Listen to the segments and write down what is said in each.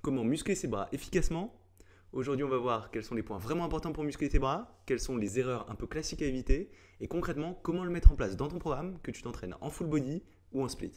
Comment muscler ses bras efficacement? Aujourd'hui, on va voir quels sont les points vraiment importants pour muscler tes bras, quelles sont les erreurs un peu classiques à éviter, et concrètement, comment le mettre en place dans ton programme, que tu t'entraînes en full body ou en split.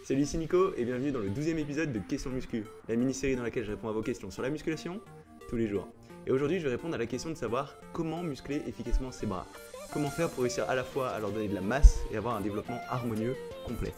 Salut, ici Nico et bienvenue dans le 12e épisode de Questions Muscu, la mini-série dans laquelle je réponds à vos questions sur la musculation tous les jours. Et aujourd'hui, je vais répondre à la question de savoir comment muscler efficacement ses bras. Comment faire pour réussir à la fois à leur donner de la masse et avoir un développement harmonieux complet.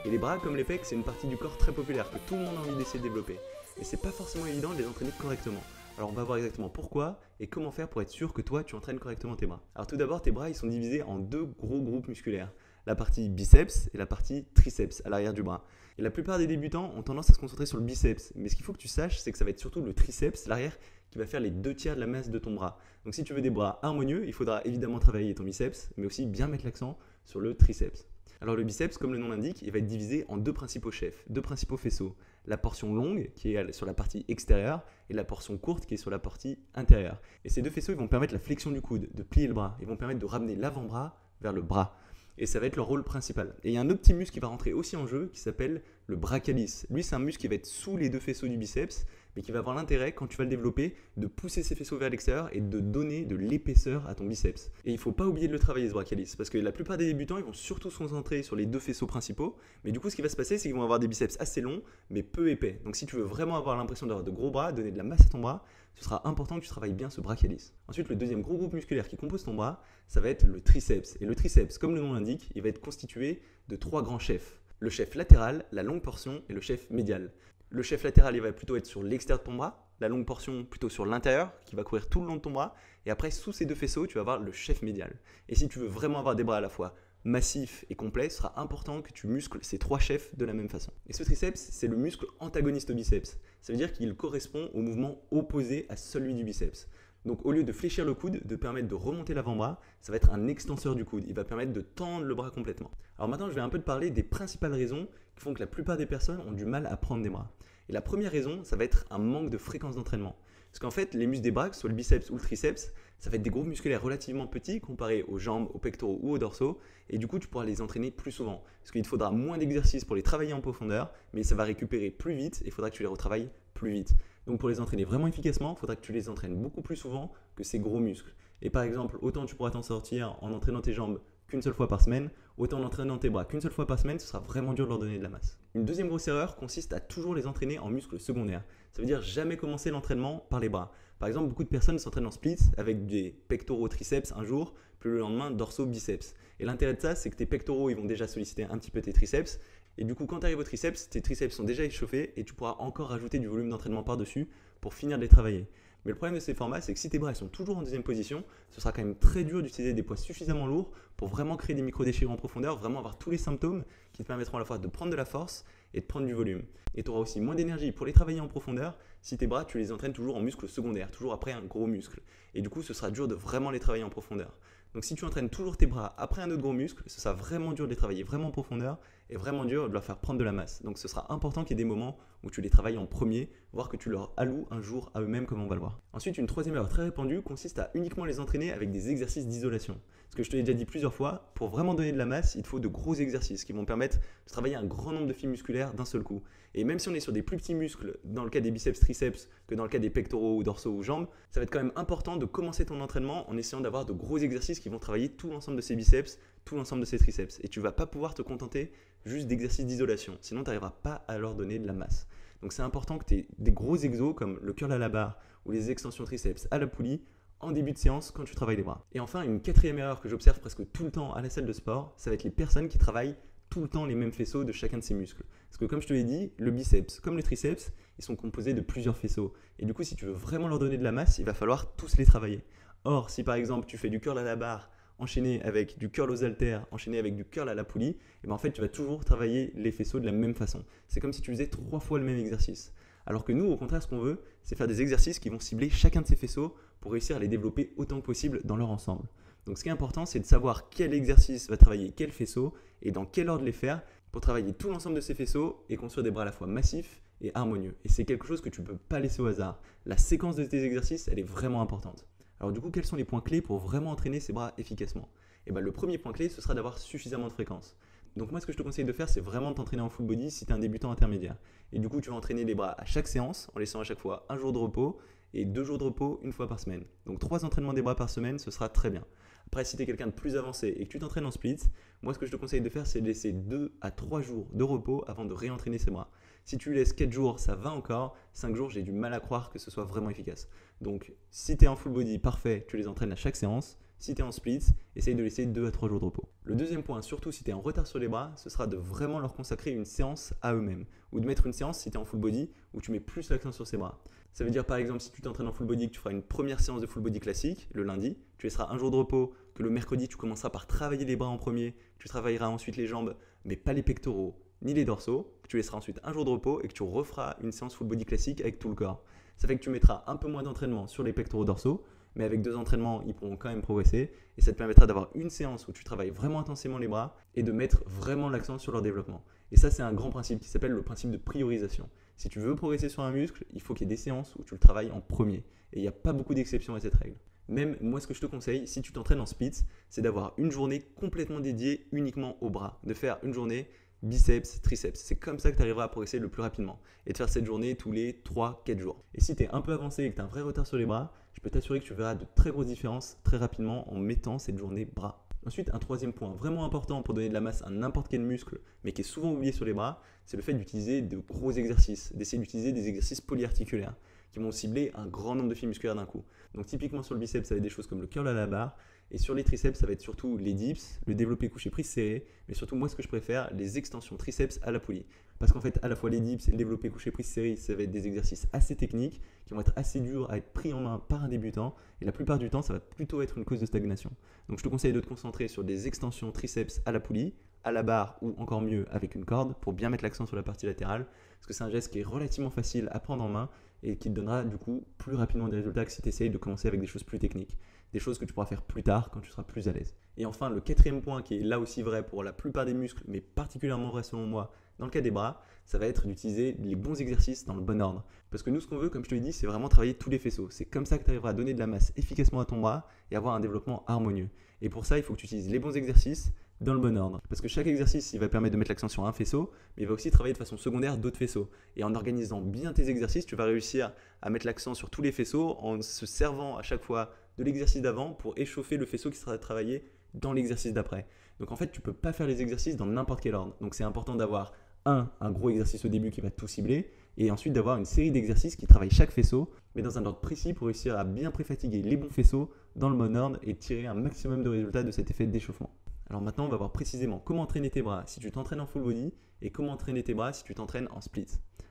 Et les bras, comme les pecs, c'est une partie du corps très populaire que tout le monde a envie d'essayer de développer. Et c'est pas forcément évident de les entraîner correctement. Alors on va voir exactement pourquoi et comment faire pour être sûr que toi tu entraînes correctement tes bras. Alors tout d'abord, tes bras ils sont divisés en deux gros groupes musculaires. La partie biceps et la partie triceps à l'arrière du bras. Et la plupart des débutants ont tendance à se concentrer sur le biceps. Mais ce qu'il faut que tu saches, c'est que ça va être surtout le triceps, l'arrière, qui va faire les 2/3 de la masse de ton bras. Donc si tu veux des bras harmonieux, il faudra évidemment travailler ton biceps, mais aussi bien mettre l'accent sur le triceps. Alors le biceps, comme le nom l'indique, il va être divisé en deux principaux chefs, deux principaux faisceaux. La portion longue, qui est sur la partie extérieure, et la portion courte, qui est sur la partie intérieure. Et ces deux faisceaux, ils vont permettre la flexion du coude, de plier le bras. Ils vont permettre de ramener l'avant-bras vers le bras. Et ça va être leur rôle principal. Et il y a un autre petit muscle qui va rentrer aussi en jeu, qui s'appelle le brachialis. Lui, c'est un muscle qui va être sous les deux faisceaux du biceps, mais qui va avoir l'intérêt, quand tu vas le développer, de pousser ces faisceaux vers l'extérieur et de donner de l'épaisseur à ton biceps. Et il ne faut pas oublier de le travailler, ce brachialis, parce que la plupart des débutants, ils vont surtout se concentrer sur les deux faisceaux principaux, mais du coup, ce qui va se passer, c'est qu'ils vont avoir des biceps assez longs, mais peu épais. Donc si tu veux vraiment avoir l'impression d'avoir de gros bras, donner de la masse à ton bras, ce sera important que tu travailles bien ce brachialis. Ensuite, le deuxième gros groupe musculaire qui compose ton bras, ça va être le triceps. Et le triceps, comme le nom l'indique, il va être constitué de trois grands chefs. Le chef latéral, la longue portion et le chef médial. Le chef latéral, il va plutôt être sur l'extérieur de ton bras, la longue portion plutôt sur l'intérieur, qui va courir tout le long de ton bras, et après, sous ces deux faisceaux, tu vas avoir le chef médial. Et si tu veux vraiment avoir des bras à la fois massifs et complets, ce sera important que tu muscles ces trois chefs de la même façon. Et ce triceps, c'est le muscle antagoniste au biceps. Ça veut dire qu'il correspond au mouvement opposé à celui du biceps. Donc au lieu de fléchir le coude, de permettre de remonter l'avant-bras, ça va être un extenseur du coude. Il va permettre de tendre le bras complètement. Alors maintenant, je vais un peu te parler des principales raisons qui font que la plupart des personnes ont du mal à prendre des bras. Et la première raison, ça va être un manque de fréquence d'entraînement. Parce qu'en fait, les muscles des bras, que ce soit le biceps ou le triceps, ça va être des groupes musculaires relativement petits comparés aux jambes, aux pectoraux ou aux dorsaux. Et du coup, tu pourras les entraîner plus souvent. Parce qu'il te faudra moins d'exercices pour les travailler en profondeur, mais ça va récupérer plus vite et il faudra que tu les retravailles plus vite. Donc pour les entraîner vraiment efficacement, il faudra que tu les entraînes beaucoup plus souvent que ces gros muscles. Et par exemple, autant tu pourras t'en sortir en entraînant tes jambes qu'une seule fois par semaine, autant en entraînant tes bras qu'une seule fois par semaine, ce sera vraiment dur de leur donner de la masse. Une deuxième grosse erreur consiste à toujours les entraîner en muscles secondaires. Ça veut dire jamais commencer l'entraînement par les bras. Par exemple, beaucoup de personnes s'entraînent en split avec des pectoraux triceps un jour, puis le lendemain dorsaux biceps. Et l'intérêt de ça, c'est que tes pectoraux ils vont déjà solliciter un petit peu tes triceps. Et du coup, quand tu arrives aux triceps, tes triceps sont déjà échauffés et tu pourras encore rajouter du volume d'entraînement par-dessus pour finir de les travailler. Mais le problème de ces formats, c'est que si tes bras sont toujours en deuxième position, ce sera quand même très dur d'utiliser des poids suffisamment lourds pour vraiment créer des micro-déchirures en profondeur, vraiment avoir tous les symptômes qui te permettront à la fois de prendre de la force et de prendre du volume. Et tu auras aussi moins d'énergie pour les travailler en profondeur si tes bras, tu les entraînes toujours en muscles secondaires, toujours après un gros muscle. Et du coup, ce sera dur de vraiment les travailler en profondeur. Donc si tu entraînes toujours tes bras après un autre gros muscle, ce sera vraiment dur de les travailler vraiment en profondeur et vraiment dur de leur faire prendre de la masse. Donc ce sera important qu'il y ait des moments où tu les travailles en premier, voire que tu leur alloues un jour à eux-mêmes comme on va le voir. Ensuite, une troisième erreur très répandue consiste à uniquement les entraîner avec des exercices d'isolation. Ce que je te l'ai déjà dit plusieurs fois, pour vraiment donner de la masse, il te faut de gros exercices qui vont permettre de travailler un grand nombre de fibres musculaires d'un seul coup. Et même si on est sur des plus petits muscles, dans le cas des biceps, triceps, que dans le cas des pectoraux ou dorsaux ou jambes, ça va être quand même important de commencer ton entraînement en essayant d'avoir de gros exercices qui vont travailler tout l'ensemble de ces biceps, tout l'ensemble de ces triceps. Et tu ne vas pas pouvoir te contenter juste d'exercices d'isolation, sinon tu n'arriveras pas à leur donner de la masse. Donc c'est important que tu aies des gros exos comme le curl à la barre ou les extensions triceps à la poulie en début de séance quand tu travailles les bras. Et enfin, une quatrième erreur que j'observe presque tout le temps à la salle de sport, ça va être les personnes qui travaillent tout le temps les mêmes faisceaux de chacun de ces muscles. Parce que comme je te l'ai dit, le biceps comme le triceps, ils sont composés de plusieurs faisceaux. Et du coup, si tu veux vraiment leur donner de la masse, il va falloir tous les travailler. Or, si par exemple tu fais du curl à la barre enchaîné avec du curl aux haltères, enchaîné avec du curl à la poulie, et ben en fait tu vas toujours travailler les faisceaux de la même façon. C'est comme si tu faisais 3 fois le même exercice. Alors que nous, au contraire, ce qu'on veut, c'est faire des exercices qui vont cibler chacun de ces faisceaux pour réussir à les développer autant que possible dans leur ensemble. Donc ce qui est important, c'est de savoir quel exercice va travailler quel faisceau et dans quel ordre les faire pour travailler tout l'ensemble de ces faisceaux et construire des bras à la fois massifs et harmonieux. Et c'est quelque chose que tu ne peux pas laisser au hasard. La séquence de tes exercices, elle est vraiment importante. Alors du coup, quels sont les points clés pour vraiment entraîner ces bras efficacement? Et bien, le premier point clé, ce sera d'avoir suffisamment de fréquence. Donc moi, ce que je te conseille de faire, c'est vraiment de t'entraîner en full body si tu es un débutant intermédiaire. Et du coup, tu vas entraîner les bras à chaque séance en laissant à chaque fois un jour de repos et 2 jours de repos une fois par semaine. Donc 3 entraînements des bras par semaine, ce sera très bien. Après, si tu es quelqu'un de plus avancé et que tu t'entraînes en split, moi ce que je te conseille de faire, c'est de laisser 2 à 3 jours de repos avant de réentraîner ses bras. Si tu laisses 4 jours, ça va encore. 5 jours, j'ai du mal à croire que ce soit vraiment efficace. Donc si tu es en full body, parfait, tu les entraînes à chaque séance. Si tu es en split, essaye de laisser 2 à 3 jours de repos. Le deuxième point, surtout si tu es en retard sur les bras, ce sera de vraiment leur consacrer une séance à eux-mêmes. Ou de mettre une séance si tu es en full body où tu mets plus l'accent sur ces bras. Ça veut dire par exemple si tu t'entraînes en full body que tu feras une première séance de full body classique le lundi, tu laisseras un jour de repos, que le mercredi tu commenceras par travailler les bras en premier, que tu travailleras ensuite les jambes mais pas les pectoraux ni les dorsaux, que tu laisseras ensuite un jour de repos et que tu referas une séance full body classique avec tout le corps. Ça fait que tu mettras un peu moins d'entraînement sur les pectoraux dorsaux, mais avec 2 entraînements, ils pourront quand même progresser et ça te permettra d'avoir une séance où tu travailles vraiment intensément les bras et de mettre vraiment l'accent sur leur développement. Et ça, c'est un grand principe qui s'appelle le principe de priorisation. Si tu veux progresser sur un muscle, il faut qu'il y ait des séances où tu le travailles en premier. Et il n'y a pas beaucoup d'exceptions à cette règle. Même moi, ce que je te conseille, si tu t'entraînes en split, c'est d'avoir une journée complètement dédiée uniquement aux bras. De faire une journée biceps, triceps. C'est comme ça que tu arriveras à progresser le plus rapidement. Et de faire cette journée tous les 3-4 jours. Et si tu es un peu avancé et que tu as un vrai retard sur les bras, je peux t'assurer que tu verras de très grosses différences très rapidement en mettant cette journée bras. Ensuite, un troisième point vraiment important pour donner de la masse à n'importe quel muscle, mais qui est souvent oublié sur les bras, c'est le fait d'utiliser de gros exercices, d'essayer d'utiliser des exercices polyarticulaires qui vont cibler un grand nombre de fibres musculaires d'un coup. Donc typiquement sur le biceps, ça va être des choses comme le curl à la barre, et sur les triceps, ça va être surtout les dips, le développé couché prise serré, mais surtout moi ce que je préfère, les extensions triceps à la poulie. Parce qu'en fait, à la fois les dips et le développé couché prise serré, ça va être des exercices assez techniques, qui vont être assez durs à être pris en main par un débutant, et la plupart du temps, ça va plutôt être une cause de stagnation. Donc je te conseille de te concentrer sur des extensions triceps à la poulie, à la barre ou encore mieux avec une corde pour bien mettre l'accent sur la partie latérale, parce que c'est un geste qui est relativement facile à prendre en main et qui te donnera du coup plus rapidement des résultats que si tu essayes de commencer avec des choses plus techniques, des choses que tu pourras faire plus tard quand tu seras plus à l'aise. Et enfin, le quatrième point qui est là aussi vrai pour la plupart des muscles, mais particulièrement vrai selon moi dans le cas des bras, ça va être d'utiliser les bons exercices dans le bon ordre. Parce que nous, ce qu'on veut, comme je te l'ai dit, c'est vraiment travailler tous les faisceaux. C'est comme ça que tu arriveras à donner de la masse efficacement à ton bras et avoir un développement harmonieux. Et pour ça, il faut que tu utilises les bons exercices dans le bon ordre. Parce que chaque exercice, il va permettre de mettre l'accent sur un faisceau, mais il va aussi travailler de façon secondaire d'autres faisceaux. Et en organisant bien tes exercices, tu vas réussir à mettre l'accent sur tous les faisceaux en se servant à chaque fois de l'exercice d'avant pour échauffer le faisceau qui sera travaillé dans l'exercice d'après. Donc en fait, tu ne peux pas faire les exercices dans n'importe quel ordre. Donc c'est important d'avoir un gros exercice au début qui va tout cibler, et ensuite d'avoir une série d'exercices qui travaillent chaque faisceau, mais dans un ordre précis pour réussir à bien préfatiguer les bons faisceaux dans le bon ordre et tirer un maximum de résultats de cet effet d'échauffement. Alors maintenant, on va voir précisément comment entraîner tes bras si tu t'entraînes en full body et comment entraîner tes bras si tu t'entraînes en split.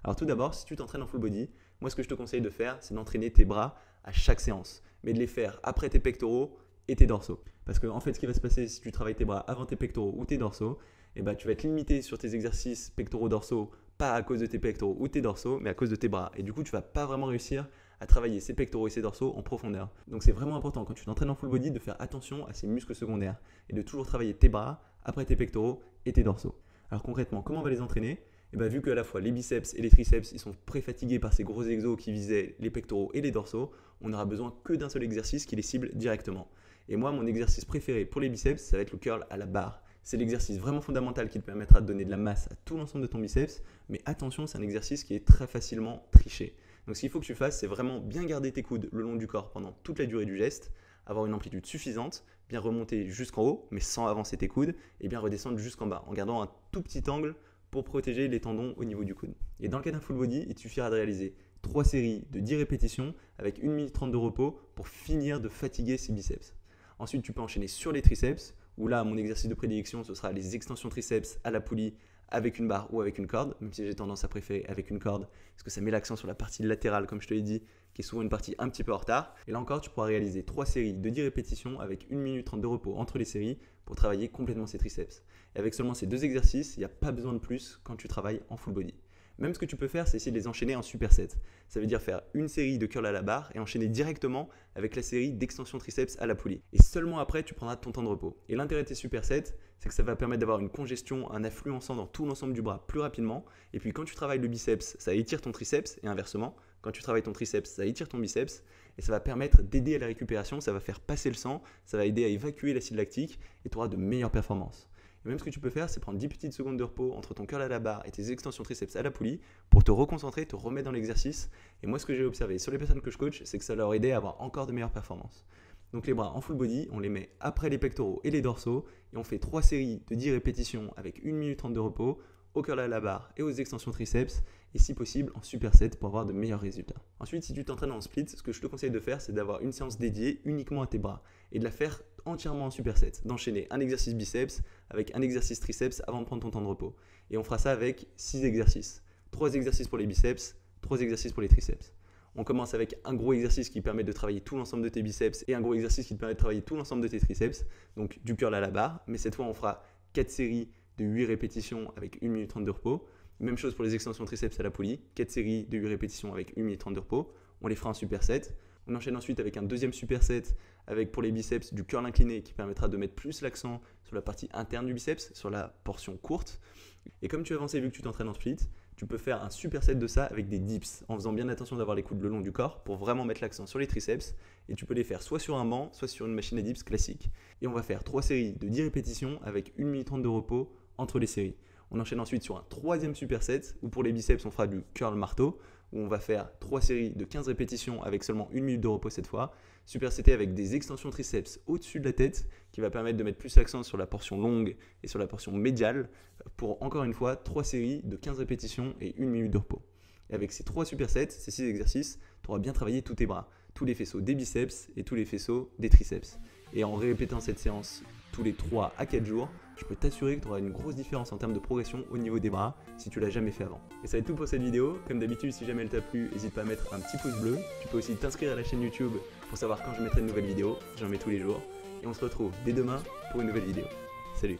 Alors tout d'abord, si tu t'entraînes en full body, moi ce que je te conseille de faire, c'est d'entraîner tes bras à chaque séance, mais de les faire après tes pectoraux et tes dorsaux. Parce que en fait, ce qui va se passer si tu travailles tes bras avant tes pectoraux ou tes dorsaux, tu vas être limité sur tes exercices pectoraux dorsaux, pas à cause de tes pectoraux ou tes dorsaux, mais à cause de tes bras. Et du coup, tu ne vas pas vraiment réussir à travailler ces pectoraux et ces dorsaux en profondeur. Donc c'est vraiment important quand tu t'entraînes en full body de faire attention à ces muscles secondaires et de toujours travailler tes bras après tes pectoraux et tes dorsaux. Alors concrètement, comment on va les entraîner ? Vu que à la fois les biceps et les triceps ils sont préfatigués par ces gros exos qui visaient les pectoraux et les dorsaux, on n'aura besoin que d'un seul exercice qui les cible directement. Et moi, mon exercice préféré pour les biceps, ça va être le curl à la barre. C'est l'exercice vraiment fondamental qui te permettra de donner de la masse à tout l'ensemble de ton biceps, mais attention, c'est un exercice qui est très facilement triché. Donc ce qu'il faut que tu fasses, c'est vraiment bien garder tes coudes le long du corps pendant toute la durée du geste, avoir une amplitude suffisante, bien remonter jusqu'en haut, mais sans avancer tes coudes, et bien redescendre jusqu'en bas, en gardant un tout petit angle pour protéger les tendons au niveau du coude. Et dans le cas d'un full body, il te suffira de réaliser 3 séries de 10 répétitions avec 1 minute 30 de repos pour finir de fatiguer ces biceps. Ensuite, tu peux enchaîner sur les triceps, où là, mon exercice de prédilection, ce sera les extensions triceps à la poulie avec une barre ou avec une corde, même si j'ai tendance à préférer avec une corde, parce que ça met l'accent sur la partie latérale, comme je te l'ai dit, qui est souvent une partie un petit peu en retard. Et là encore, tu pourras réaliser 3 séries de 10 répétitions avec 1 minute 30 de repos entre les séries pour travailler complètement ces triceps. Et avec seulement ces 2 exercices, il n'y a pas besoin de plus quand tu travailles en full body. Même ce que tu peux faire, c'est essayer de les enchaîner en superset. Ça veut dire faire une série de curl à la barre et enchaîner directement avec la série d'extension triceps à la poulie. Et seulement après, tu prendras ton temps de repos. Et l'intérêt de tes supersets, c'est que ça va permettre d'avoir une congestion, un affluençant dans tout l'ensemble du bras plus rapidement. Et puis quand tu travailles le biceps, ça étire ton triceps et inversement. Quand tu travailles ton triceps, ça étire ton biceps. Et ça va permettre d'aider à la récupération, ça va faire passer le sang, ça va aider à évacuer l'acide lactique et tu auras de meilleures performances. Et même ce que tu peux faire, c'est prendre 10 petites secondes de repos entre ton curl à la barre et tes extensions triceps à la poulie pour te reconcentrer, te remettre dans l'exercice. Et moi, ce que j'ai observé sur les personnes que je coach, c'est que ça leur aidait à avoir encore de meilleures performances. Donc les bras en full body, on les met après les pectoraux et les dorsaux et on fait 3 séries de 10 répétitions avec 1 minute 30 de repos au curl à la barre et aux extensions triceps et si possible en superset pour avoir de meilleurs résultats. Ensuite, si tu t'entraînes en split, ce que je te conseille de faire, c'est d'avoir une séance dédiée uniquement à tes bras et de la faire entièrement en superset, d'enchaîner un exercice biceps avec un exercice triceps avant de prendre ton temps de repos. Et on fera ça avec 6 exercices. 3 exercices pour les biceps, 3 exercices pour les triceps. On commence avec un gros exercice qui permet de travailler tout l'ensemble de tes biceps et un gros exercice qui te permet de travailler tout l'ensemble de tes triceps, donc du curl à la barre, mais cette fois on fera 4 séries de 8 répétitions avec 1 minute 30 de repos. Même chose pour les extensions triceps à la poulie, 4 séries de 8 répétitions avec 1 minute 30 de repos. On les fera en superset. On enchaîne ensuite avec un deuxième superset avec pour les biceps du curl incliné qui permettra de mettre plus l'accent sur la partie interne du biceps, sur la portion courte. Et comme tu avances et vu que tu t'entraînes en split, tu peux faire un superset de ça avec des dips en faisant bien attention d'avoir les coudes le long du corps pour vraiment mettre l'accent sur les triceps et tu peux les faire soit sur un banc, soit sur une machine à dips classique. Et on va faire 3 séries de 10 répétitions avec 1 minute 30 de repos entre les séries. On enchaîne ensuite sur un troisième superset où pour les biceps on fera du curl marteau où on va faire 3 séries de 15 répétitions avec seulement 1 minute de repos cette fois. Superseté avec des extensions triceps au-dessus de la tête qui va permettre de mettre plus l'accent sur la portion longue et sur la portion médiale pour encore une fois 3 séries de 15 répétitions et 1 minute de repos. Et avec ces 3 supersets, ces 6 exercices, tu auras bien travaillé tous tes bras, tous les faisceaux des biceps et tous les faisceaux des triceps. Et en répétant cette séance tous les 3 à 4 jours, je peux t'assurer que tu auras une grosse différence en termes de progression au niveau des bras si tu l'as jamais fait avant. Et ça va être tout pour cette vidéo. Comme d'habitude, si jamais elle t'a plu, n'hésite pas à mettre un petit pouce bleu. Tu peux aussi t'inscrire à la chaîne YouTube pour savoir quand je mettrai une nouvelle vidéo. J'en mets tous les jours. Et on se retrouve dès demain pour une nouvelle vidéo. Salut!